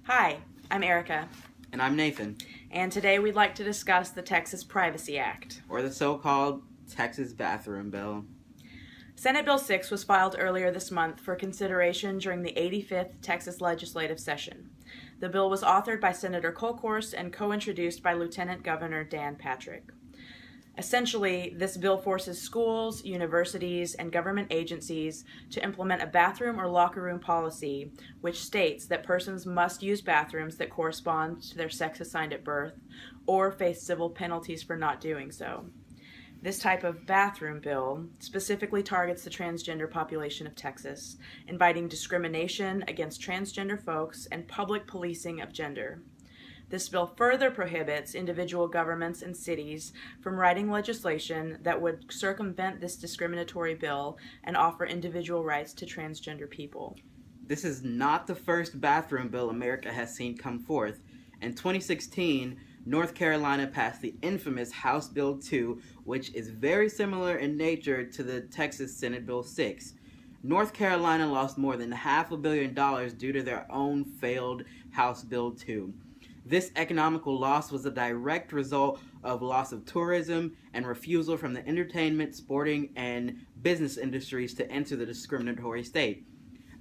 Hi, I'm Erica, And I'm Nathan, and today we'd like to discuss the Texas Privacy Act. or the so-called Texas Bathroom Bill. Senate Bill 6 was filed earlier this month for consideration during the 85th Texas legislative session. The bill was authored by Senator Kolkhorst and co-introduced by Lieutenant Governor Dan Patrick. Essentially, this bill forces schools, universities, and government agencies to implement a bathroom or locker room policy which states that persons must use bathrooms that correspond to their sex assigned at birth or face civil penalties for not doing so. This type of bathroom bill specifically targets the transgender population of Texas, inviting discrimination against transgender folks and public policing of gender. This bill further prohibits individual governments and cities from writing legislation that would circumvent this discriminatory bill and offer individual rights to transgender people. This is not the first bathroom bill America has seen come forth. In 2016, North Carolina passed the infamous House Bill 2, which is very similar in nature to the Texas Senate Bill 6. North Carolina lost more than $500 million due to their own failed House Bill 2. This economical loss was a direct result of loss of tourism and refusal from the entertainment, sporting, and business industries to enter the discriminatory state.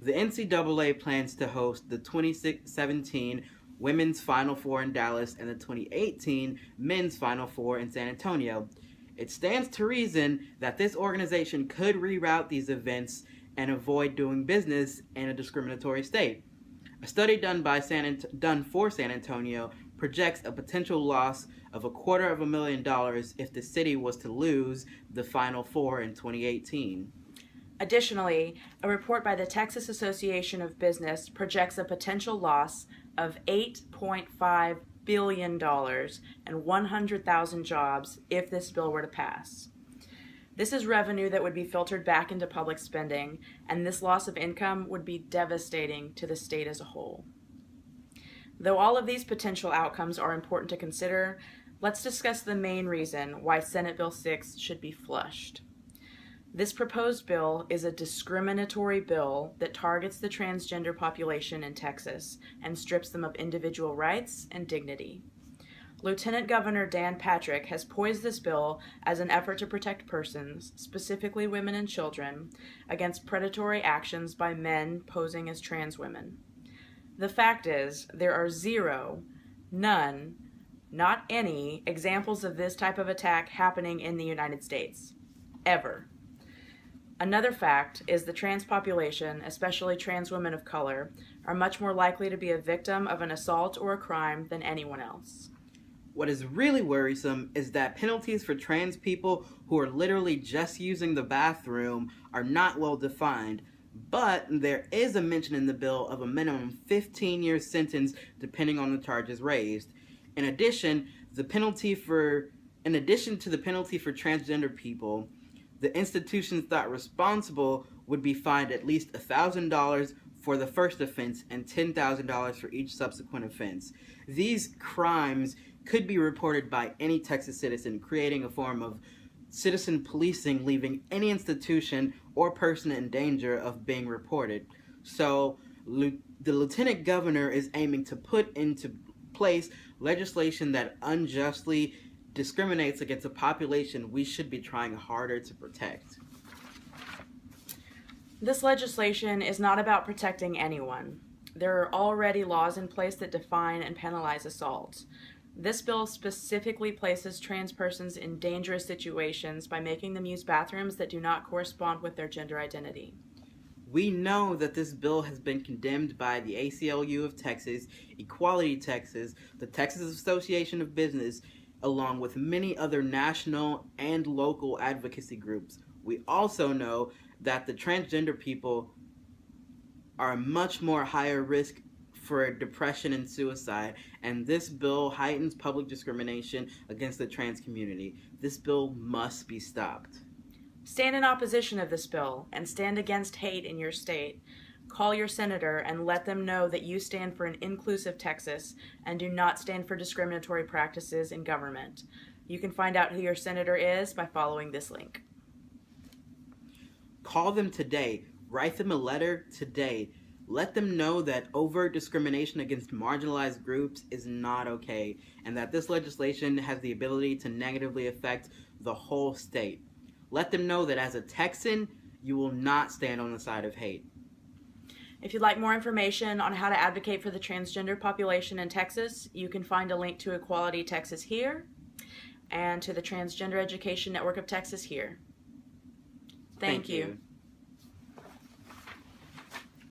The NCAA plans to host the 2017 Women's Final Four in Dallas and the 2018 Men's Final Four in San Antonio. It stands to reason that this organization could reroute these events and avoid doing business in a discriminatory state. A study done for San Antonio projects a potential loss of $250,000 if the city was to lose the Final Four in 2018. Additionally, a report by the Texas Association of Business projects a potential loss of $8.5 billion and 100,000 jobs if this bill were to pass. This is revenue that would be filtered back into public spending, and this loss of income would be devastating to the state as a whole. Though all of these potential outcomes are important to consider, let's discuss the main reason why Senate Bill 6 should be flushed. This proposed bill is a discriminatory bill that targets the transgender population in Texas and strips them of individual rights and dignity. Lieutenant Governor Dan Patrick has poised this bill as an effort to protect persons, specifically women and children, against predatory actions by men posing as trans women. The fact is, there are none, not any, examples of this type of attack happening in the United States. Ever. Another fact is the trans population, especially trans women of color, are much more likely to be a victim of an assault or a crime than anyone else. What is really worrisome is that penalties for trans people who are literally just using the bathroom are not well defined, but there is a mention in the bill of a minimum 15-year sentence depending on the charges raised. In addition to the penalty for transgender people, the institutions that are responsible would be fined at least $1,000 for the first offense and $10,000 for each subsequent offense. These crimes could be reported by any Texas citizen, creating a form of citizen policing, leaving any institution or person in danger of being reported. So the lieutenant governor is aiming to put into place legislation that unjustly discriminates against a population we should be trying harder to protect. This legislation is not about protecting anyone. There are already laws in place that define and penalize assault. This bill specifically places trans persons in dangerous situations by making them use bathrooms that do not correspond with their gender identity. We know that this bill has been condemned by the ACLU of Texas, Equality Texas, the Texas Association of Business, along with many other national and local advocacy groups. We also know that the transgender people are much more higher risk for depression and suicide, and this bill heightens public discrimination against the trans community. This bill must be stopped. Stand in opposition of this bill and stand against hate in your state. Call your senator and let them know that you stand for an inclusive Texas and do not stand for discriminatory practices in government. You can find out who your senator is by following this link. Call them today. Write them a letter today. Let them know that overt discrimination against marginalized groups is not okay, and that this legislation has the ability to negatively affect the whole state. Let them know that as a Texan, you will not stand on the side of hate. If you'd like more information on how to advocate for the transgender population in Texas, you can find a link to Equality Texas here and to the Transgender Education Network of Texas here. Thank you.